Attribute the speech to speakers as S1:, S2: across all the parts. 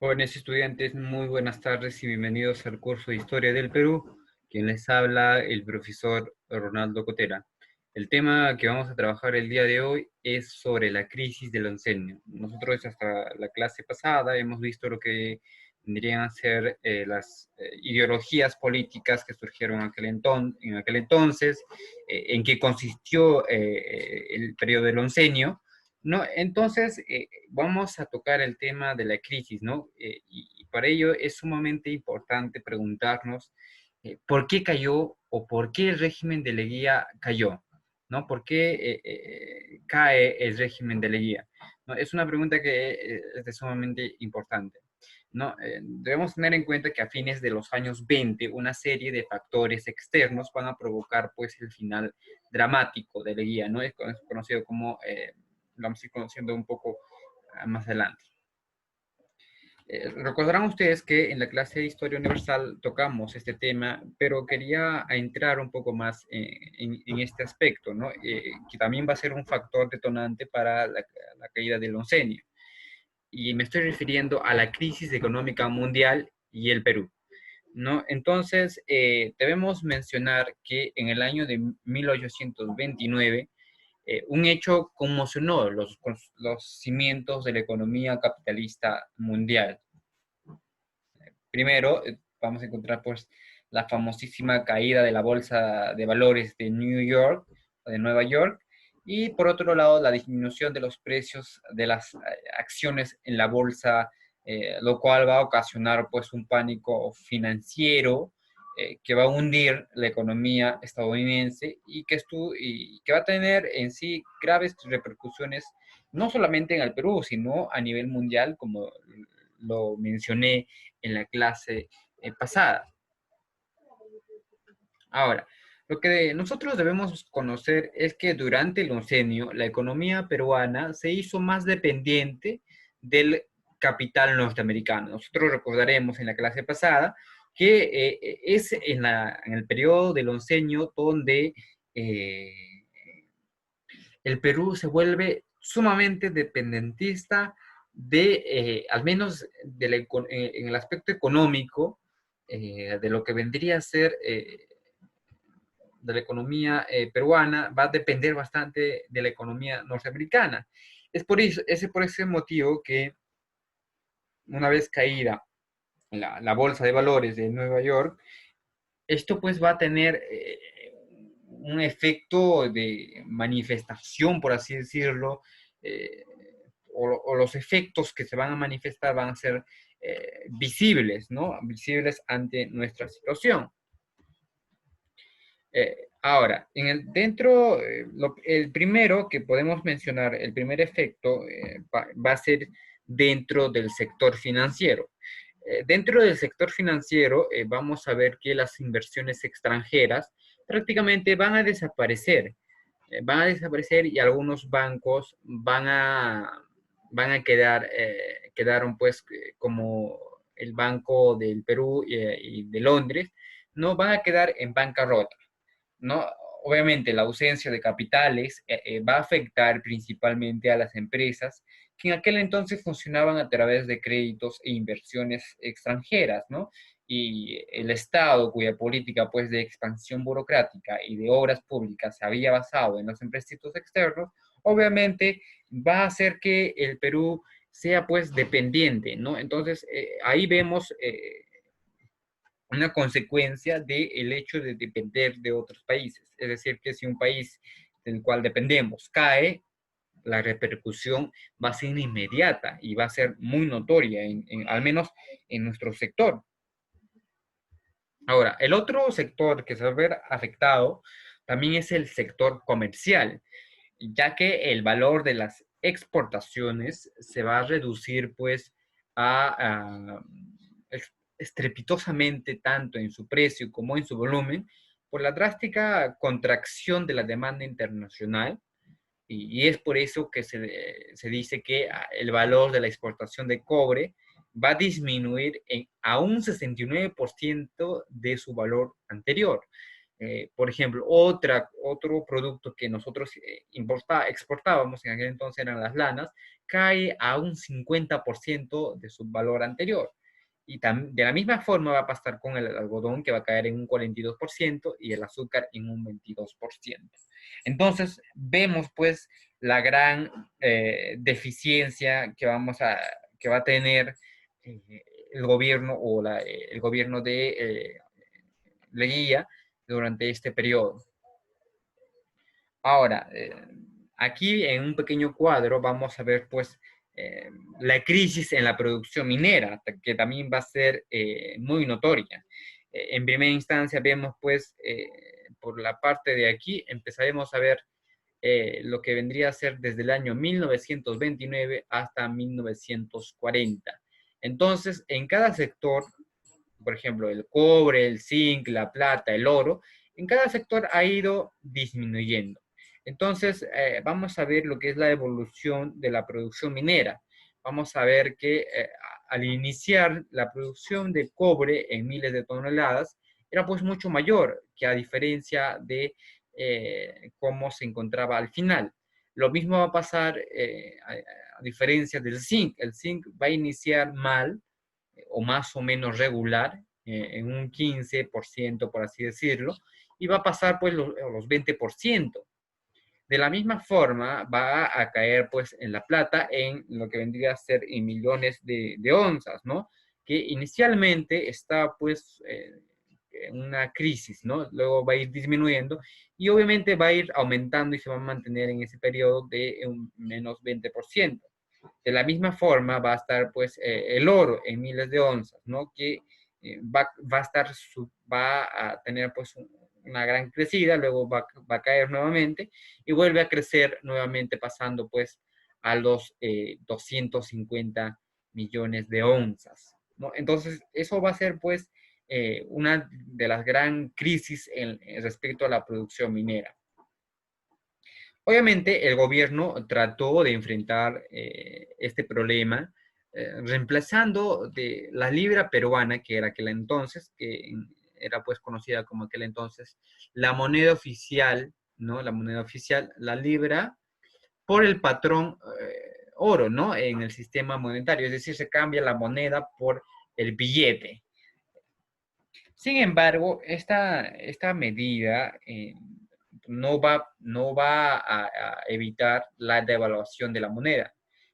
S1: Jóvenes estudiantes, muy buenas tardes y bienvenidos al curso de Historia del Perú. Quien les habla, el profesor Ronaldo Cotera. El tema que vamos a trabajar el día de hoy es sobre la crisis del oncenio. Nosotros hasta la clase pasada hemos visto lo que vendrían a ser las ideologías políticas que surgieron en aquel entonces, en qué consistió el periodo del oncenio. No, entonces vamos a tocar el tema de la crisis, ¿no? Y para ello es sumamente importante preguntarnos por qué cayó o por qué el régimen de Leguía cayó, ¿no? ¿Por qué cae el régimen de Leguía? ¿No? Es una pregunta que es sumamente importante. ¿No? Debemos tener en cuenta que a fines de los años 20 una serie de factores externos van a provocar pues el final dramático de Leguía, ¿no? Es conocido como lo vamos a ir conociendo un poco más adelante. Recordarán ustedes que en la clase de Historia Universal tocamos este tema, pero quería entrar un poco más en este aspecto, ¿no? Que también va a ser un factor detonante para la caída del oncenio. Y me estoy refiriendo a la crisis económica mundial y el Perú, ¿no? Entonces, debemos mencionar que en el año de 1829, un hecho conmocionó los cimientos de la economía capitalista mundial. Primero, vamos a encontrar pues la famosísima caída de la bolsa de valores de New York, de Nueva York, y por otro lado, la disminución de los precios de las acciones en la bolsa, lo cual va a ocasionar pues un pánico financiero que va a hundir la economía estadounidense y que va a tener en sí graves repercusiones, no solamente en el Perú, sino a nivel mundial, como lo mencioné en la clase pasada. Ahora, lo que nosotros debemos conocer es que durante el oncenio la economía peruana se hizo más dependiente del capital norteamericano. Nosotros recordaremos en la clase pasada que es en el periodo del oncenio donde eh, el Perú se vuelve sumamente dependentista al menos en el aspecto económico, de lo que vendría a ser de la economía peruana, va a depender bastante de la economía norteamericana. Es por ese motivo que una vez caída la bolsa de valores de Nueva York, esto pues va a tener un efecto de manifestación, por así decirlo, eh, o los efectos que se van a manifestar van a ser visibles, ¿no? Visibles ante nuestra situación. Ahora, el primero que podemos mencionar, el primer efecto va a ser dentro del sector financiero. Dentro del sector financiero vamos a ver que las inversiones extranjeras prácticamente van a desaparecer y algunos bancos van a quedaron pues como el Banco del Perú y de Londres, no van a quedar en bancarrota. ¿No? Obviamente la ausencia de capitales va a afectar principalmente a las empresas que en aquel entonces funcionaban a través de créditos e inversiones extranjeras, ¿no? Y el Estado, cuya política pues de expansión burocrática y de obras públicas se había basado en los empréstitos externos, obviamente va a hacer que el Perú sea pues dependiente, ¿no? Entonces ahí vemos una consecuencia del hecho de depender de otros países. Es decir, que si un país del cual dependemos cae, la repercusión va a ser inmediata y va a ser muy notoria, al menos en nuestro sector. Ahora, el otro sector que se va a ver afectado también es el sector comercial, ya que el valor de las exportaciones se va a reducir pues a estrepitosamente tanto en su precio como en su volumen por la drástica contracción de la demanda internacional y es por eso que se dice que el valor de la exportación de cobre va a disminuir a un 69% de su valor anterior. Por ejemplo, otro producto que nosotros exportábamos en aquel entonces eran las lanas, cae a un 50% de su valor anterior. Y de la misma forma va a pasar con el algodón, que va a caer en un 42% y el azúcar en un 22%. Entonces, vemos pues la gran deficiencia que va a tener eh, el gobierno o el gobierno de Leguía durante este periodo. Ahora, aquí en un pequeño cuadro vamos a ver pues la crisis en la producción minera, que también va a ser muy notoria. En primera instancia vemos pues por la parte de aquí empezaremos a ver lo que vendría a ser desde el año 1929 hasta 1940. Entonces, en cada sector, por ejemplo, el cobre, el zinc, la plata, el oro, en cada sector ha ido disminuyendo. Entonces, vamos a ver lo que es la evolución de la producción minera. Vamos a ver que al iniciar la producción de cobre en miles de toneladas, era pues mucho mayor que a diferencia de cómo se encontraba al final. Lo mismo va a pasar a diferencia del zinc. El zinc va a iniciar mal, o más o menos regular, en un 15%, por así decirlo, y va a pasar pues los 20%. De la misma forma va a caer pues en la plata en lo que vendría a ser en millones de onzas, ¿no? Que inicialmente está pues en una crisis, ¿no? Luego va a ir disminuyendo y obviamente va a ir aumentando y se va a mantener en ese periodo de un menos 20%. De la misma forma va a estar pues el oro en miles de onzas, ¿no? Que va a tener pues una gran crecida, luego va a caer nuevamente y vuelve a crecer nuevamente pasando pues a los 250 millones de onzas, ¿no? Entonces eso va a ser pues una de las gran crisis respecto a la producción minera. Obviamente el gobierno trató de enfrentar este problema reemplazando de la libra peruana, que era aquel entonces, que era pues conocida como aquel entonces la moneda oficial, ¿no? La moneda oficial, la libra, por el patrón oro, ¿no? En el sistema monetario, es decir, se cambia la moneda por el billete. Sin embargo, esta medida no va a evitar la devaluación de la moneda.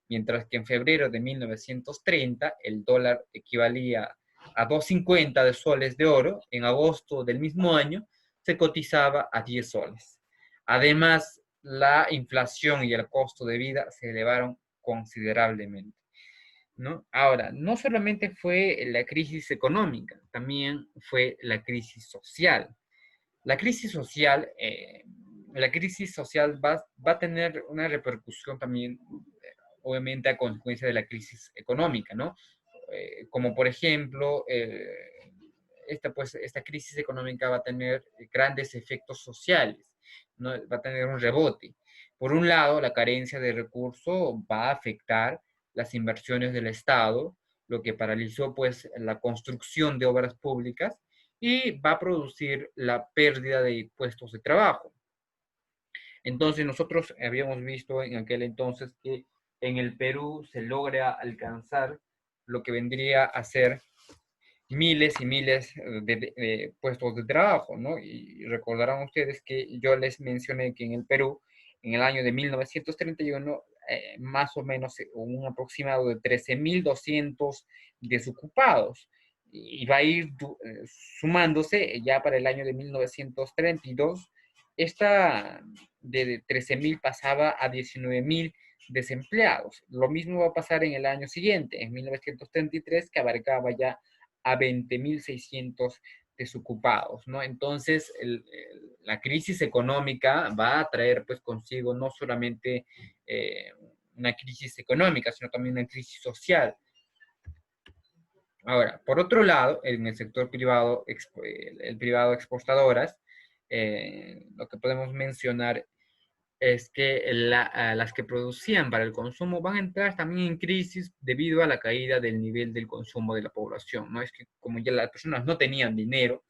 S1: Mientras que en febrero de 1930 el dólar equivalía a 2,50 de soles de oro, en agosto del mismo año se cotizaba a 10 soles. Además, la inflación y el costo de vida se elevaron considerablemente, ¿no? Ahora, no solamente fue la crisis económica, también fue la crisis social. La crisis social, va a tener una repercusión también, obviamente, a consecuencia de la crisis económica, ¿no? Como por ejemplo, esta crisis económica va a tener grandes efectos sociales, ¿no? Va a tener un rebote. Por un lado, la carencia de recursos va a afectar las inversiones del Estado, lo que paralizó pues la construcción de obras públicas y va a producir la pérdida de puestos de trabajo. Entonces nosotros habíamos visto en aquel entonces que en el Perú se logra alcanzar lo que vendría a ser miles y miles de puestos de trabajo, ¿no? Y recordarán ustedes que yo les mencioné que en el Perú, en el año de 1931, más o menos un aproximado de 13.200 desocupados. Y va a ir sumándose ya para el año de 1932. Esta de 13.000 pasaba a 19.000 desempleados. Lo mismo va a pasar en el año siguiente, en 1933, que abarcaba ya a 20.600 desocupados, ¿no? Entonces, la crisis económica va a traer pues consigo no solamente una crisis económica, sino también una crisis social. Ahora, por otro lado, en el sector privado, el privado exportadoras, lo que podemos mencionar es que las que producían para el consumo van a entrar también en crisis debido a la caída del nivel del consumo de la población, ¿no? Es que como ya las personas no tenían dinero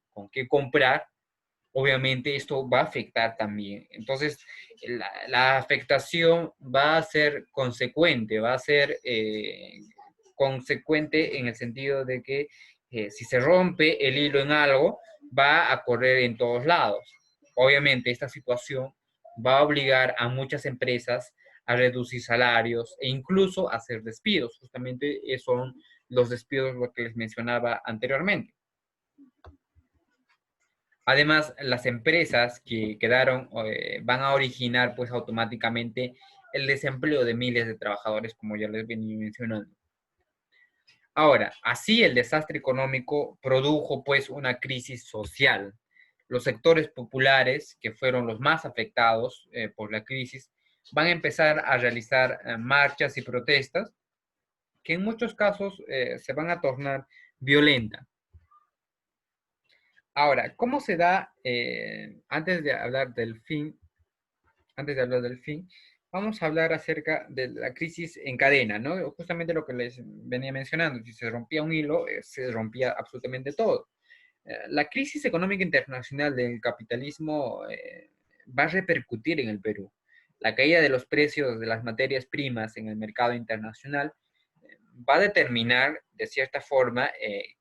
S1: con qué comprar, obviamente esto va a afectar también. Entonces, la afectación va a ser consecuente, va a ser consecuente en el sentido de que si se rompe el hilo en algo, va a correr en todos lados. Obviamente, esta situación va a obligar a muchas empresas a reducir salarios e incluso a hacer despidos. Justamente son los despidos lo que les mencionaba anteriormente. Además, las empresas que quedaron van a originar pues automáticamente el desempleo de miles de trabajadores, como ya les venía mencionando. Ahora, así el desastre económico produjo pues una crisis social. Los sectores populares, que fueron los más afectados por la crisis, van a empezar a realizar marchas y protestas que en muchos casos se van a tornar violentas. Ahora, ¿cómo se da, antes de hablar del fin, vamos a hablar acerca de la crisis en cadena, ¿no? Justamente lo que les venía mencionando, si se rompía un hilo, se rompía absolutamente todo. La crisis económica internacional del capitalismo va a repercutir en el Perú. La caída de los precios de las materias primas en el mercado internacional va a determinar, de cierta forma,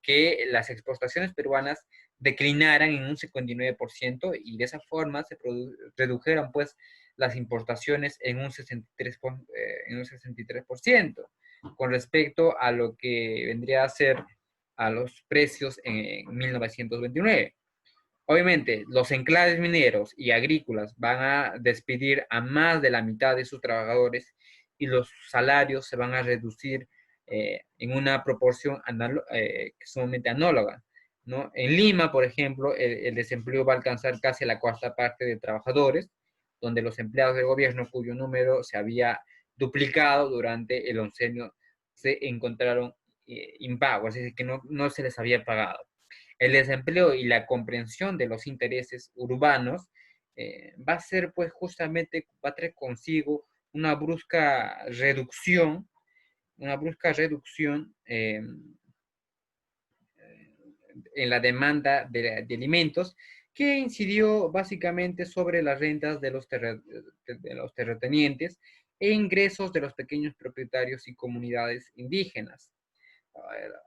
S1: que las exportaciones peruanas declinaran en un 59% y de esa forma se redujeran pues las importaciones en un 63% con respecto a lo que vendría a ser a los precios en 1929. Obviamente, los enclaves mineros y agrícolas van a despedir a más de la mitad de sus trabajadores y los salarios se van a reducir en una proporción sumamente análoga, ¿no? En Lima, por ejemplo, el desempleo va a alcanzar casi la cuarta parte de trabajadores, donde los empleados del gobierno cuyo número se había duplicado durante el oncenio se encontraron impagos, es decir, que no se les había pagado. El desempleo y la comprensión de los intereses urbanos va a ser, pues, justamente, va a traer consigo una una brusca reducción en la demanda de alimentos que incidió básicamente sobre las rentas de los terratenientes e ingresos de los pequeños propietarios y comunidades indígenas.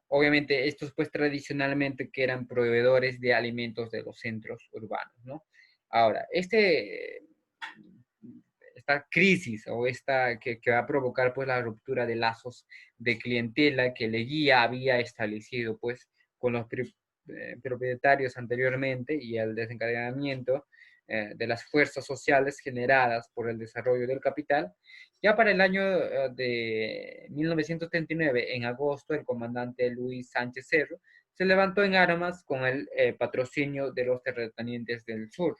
S1: Obviamente estos pues tradicionalmente que eran proveedores de alimentos de los centros urbanos, ¿no? Ahora, esta crisis o que va a provocar pues la ruptura de lazos de clientela que Leguía había establecido pues con los propietarios anteriormente y el desencadenamiento de las fuerzas sociales generadas por el desarrollo del capital. Ya para el año de 1939, en agosto, el comandante Luis Sánchez Cerro se levantó en armas con el patrocinio de los terratenientes del sur,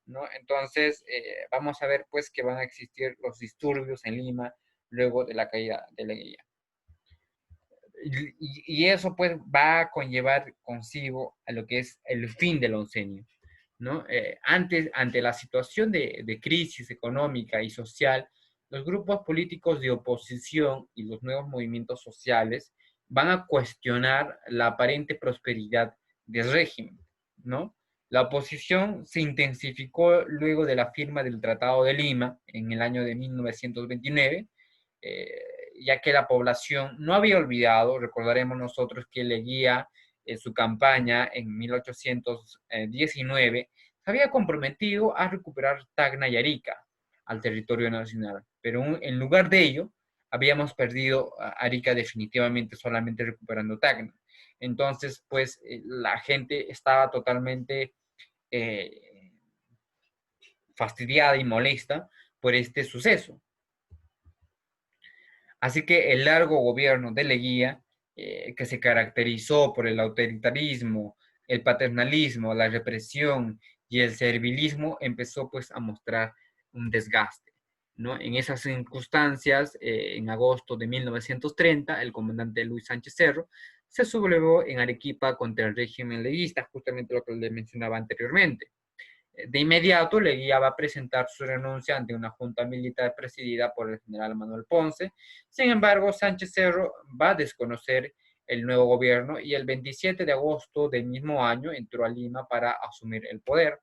S1: ¿no? Entonces, vamos a ver pues que van a existir los disturbios en Lima luego de la caída de la guía. Y eso pues va a conllevar consigo a lo que es el fin del oncenio, ¿no? Ante la situación de crisis económica y social, los grupos políticos de oposición y los nuevos movimientos sociales van a cuestionar la aparente prosperidad del régimen, ¿no? La oposición se intensificó luego de la firma del Tratado de Lima en el año de 1929, eh, ya que la población no había olvidado, recordaremos nosotros que Leguía en su campaña en 1819 se había comprometido a recuperar Tacna y Arica al territorio nacional, pero en lugar de ello habíamos perdido Arica definitivamente solamente recuperando Tacna. Entonces, pues la gente estaba totalmente eh, fastidiada y molesta por este suceso. Así que el largo gobierno de Leguía, que se caracterizó por el autoritarismo, el paternalismo, la represión y el servilismo, empezó pues a mostrar un desgaste, ¿no? En esas circunstancias, en agosto de 1930, el comandante Luis Sánchez Cerro se sublevó en Arequipa contra el régimen leguista, justamente lo que le mencionaba anteriormente. De inmediato, Leguía va a presentar su renuncia ante una junta militar presidida por el general Manuel Ponce. Sin embargo, Sánchez Cerro va a desconocer el nuevo gobierno y el 27 de agosto del mismo año entró a Lima para asumir el poder.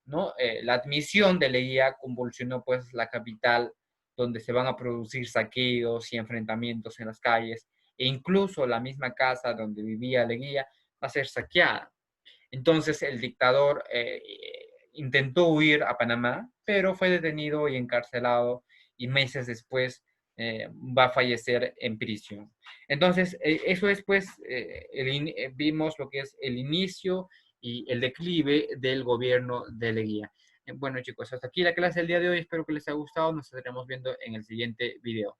S1: ¿no? La admisión de Leguía convulsionó pues la capital, donde se van a producir saqueos y enfrentamientos en las calles, e incluso la misma casa donde vivía Leguía va a ser saqueada. Entonces el dictador intentó huir a Panamá, pero fue detenido y encarcelado y meses después va a fallecer en prisión. Entonces, eso es pues, vimos lo que es el inicio y el declive del gobierno de Leguía. Bueno chicos, hasta aquí la clase del día de hoy, espero que les haya gustado, nos estaremos viendo en el siguiente video.